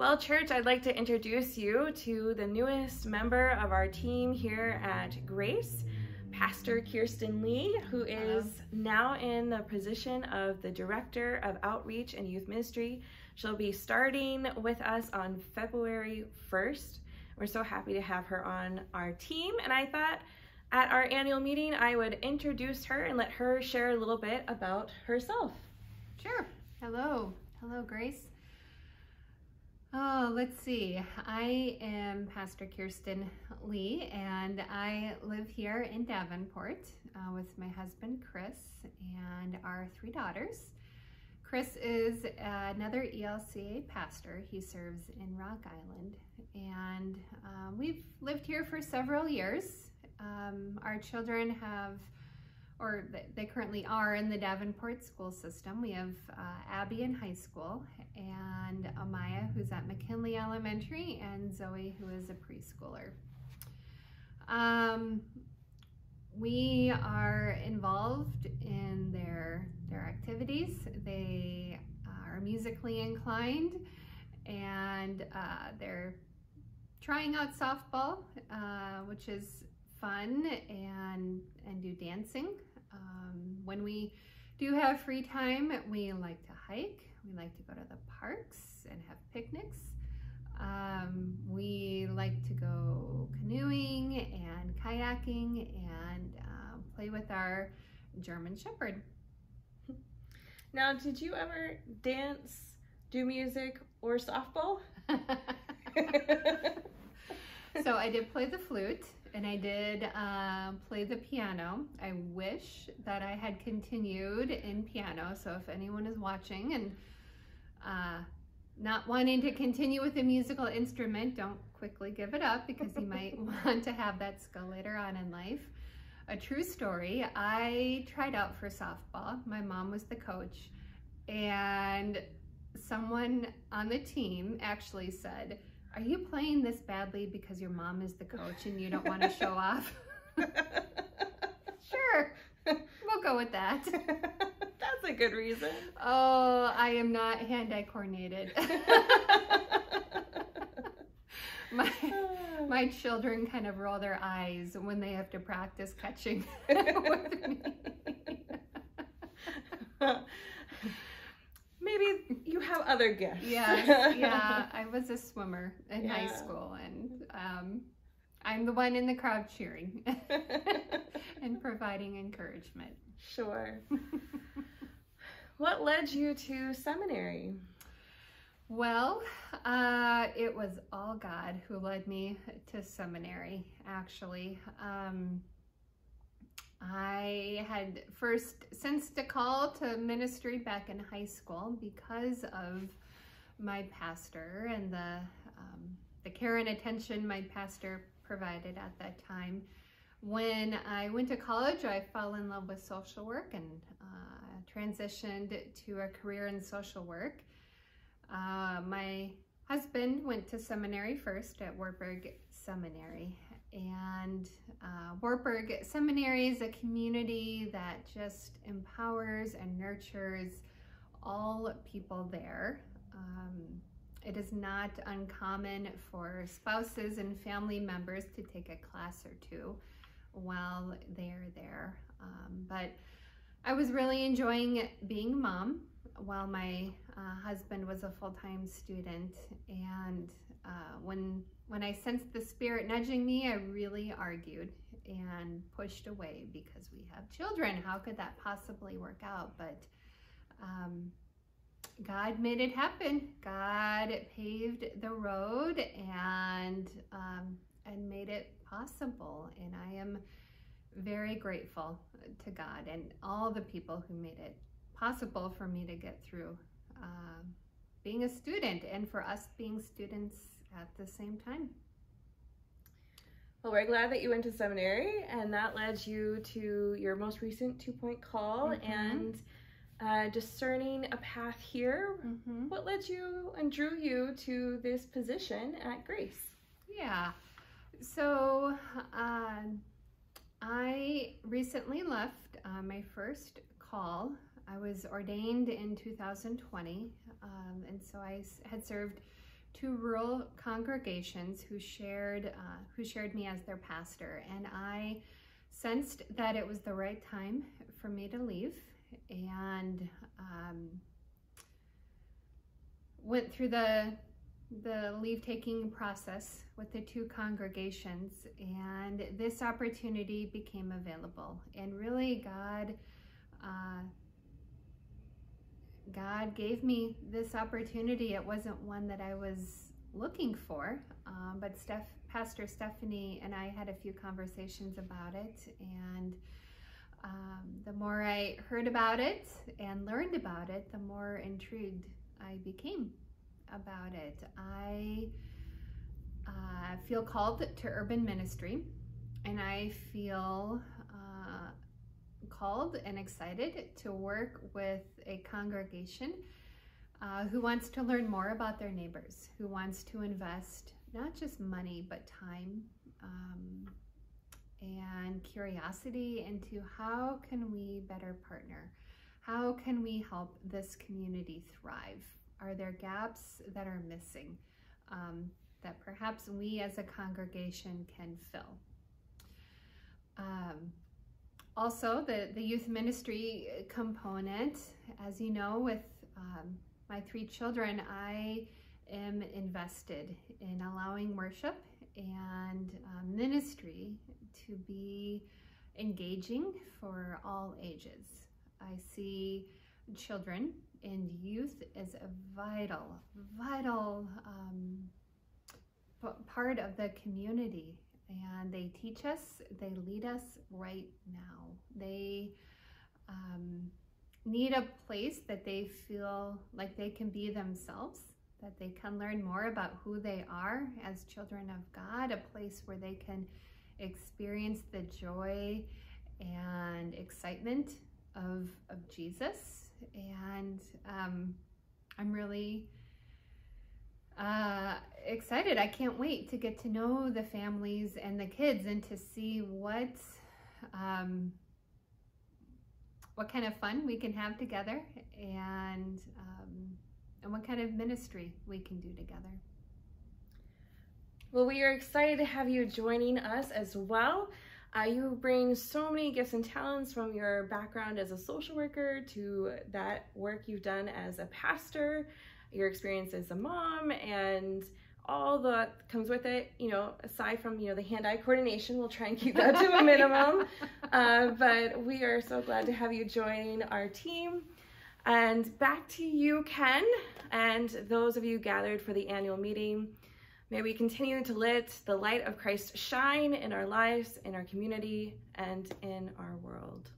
Well, church, I'd like to introduce you to the newest member of our team here at Grace, Pastor Kirsten Lee, who is now in the position of the Director of Outreach and Youth Ministry. She'll be starting with us on February 1st. We're so happy to have her on our team, and I thought at our annual meeting I would introduce her and let her share a little bit about herself. Sure. Hello, Grace. Oh, let's see. I am Pastor Kirsten Lee, and I live here in Davenport with my husband, Chris, and our 3 daughters. Chris is another ELCA pastor. He serves in Rock Island, and we've lived here for several years. Our children have, or they currently are in the Davenport school system. We have Abby in high school, and Amaya, who's at McKinley Elementary, and Zoe, who is a preschooler. We are involved in their activities. They are musically inclined, and they're trying out softball, which is fun, and do dancing. When we do have free time, we like to hike. We like to go to the parks and have picnics. We like to go canoeing and kayaking and play with our German Shepherd. Now, did you ever dance, do music, or softball? So I did play the flute, and I did play the piano. I wish that I had continued in piano, so if anyone is watching and not wanting to continue with a musical instrument, don't quickly give it up, because you might want to have that skill later on in life. A true story, I tried out for softball. My mom was the coach, and someone on the team actually said, "Are you playing this badly because your mom is the coach and you don't want to show off?" Sure, we'll go with that. That's a good reason. Oh, I am not hand-eye coordinated. My children kind of roll their eyes when they have to practice catching with me. Maybe you have other gifts. Yeah, I was a swimmer in high school, and I'm the one in the crowd cheering and providing encouragement. Sure. What led you to seminary? Well, it was all God who led me to seminary, actually. I had first sensed a call to ministry back in high school because of my pastor and the care and attention my pastor provided at that time. When I went to college, I fell in love with social work and transitioned to a career in social work. My husband went to seminary first at Wartburg Seminary, and Wartburg Seminary is a community that just empowers and nurtures all people there. It is not uncommon for spouses and family members to take a class or two while they're there. But I was really enjoying being a mom while my husband was a full-time student, and when I sensed the Spirit nudging me, I really argued and pushed away, because we have children. How could that possibly work out? But God made it happen. God paved the road and made it possible, and I am very grateful to God and all the people who made it possible for me to get through being a student, and for us being students at the same time. Well, we're glad that you went to seminary, and that led you to your most recent 2-point call and discerning a path here. What led you and drew you to this position at Grace? Yeah, so I recently left my first call. I was ordained in 2020, and so I had served 2 rural congregations who shared me as their pastor, and I sensed that it was the right time for me to leave, and went through the leave-taking process with the 2 congregations, and this opportunity became available. And really, God gave me this opportunity. It wasn't one that I was looking for, but Pastor Stephanie and I had a few conversations about it, and the more I heard about it and learned about it, the more intrigued I became about it. I feel called to urban ministry, and I feel called and excited to work with a congregation who wants to learn more about their neighbors, who wants to invest not just money but time and curiosity into how can we better partner? How can we help this community thrive? Are there gaps that are missing that perhaps we as a congregation can fill? Also, the youth ministry component, as you know, with my 3 children, I am invested in allowing worship and ministry to be engaging for all ages. I see children and youth as a vital part of the community, and they teach us, they lead us right now. They need a place that they feel like they can be themselves, that they can learn more about who they are as children of God, a place where they can experience the joy and excitement of Jesus. And I'm really excited. I can't wait to get to know the families and the kids and to see what kind of fun we can have together, and what kind of ministry we can do together. Well, we are excited to have you joining us as well. You bring so many gifts and talents, from your background as a social worker to that work you've done as a pastor, your experience as a mom, and all that comes with it, you know, aside from, you know, the hand-eye coordination. We'll try and keep that to a minimum. But we are so glad to have you join our team. And back to you, Ken, and those of you gathered for the annual meeting. May we continue to let the light of Christ shine in our lives, in our community, and in our world.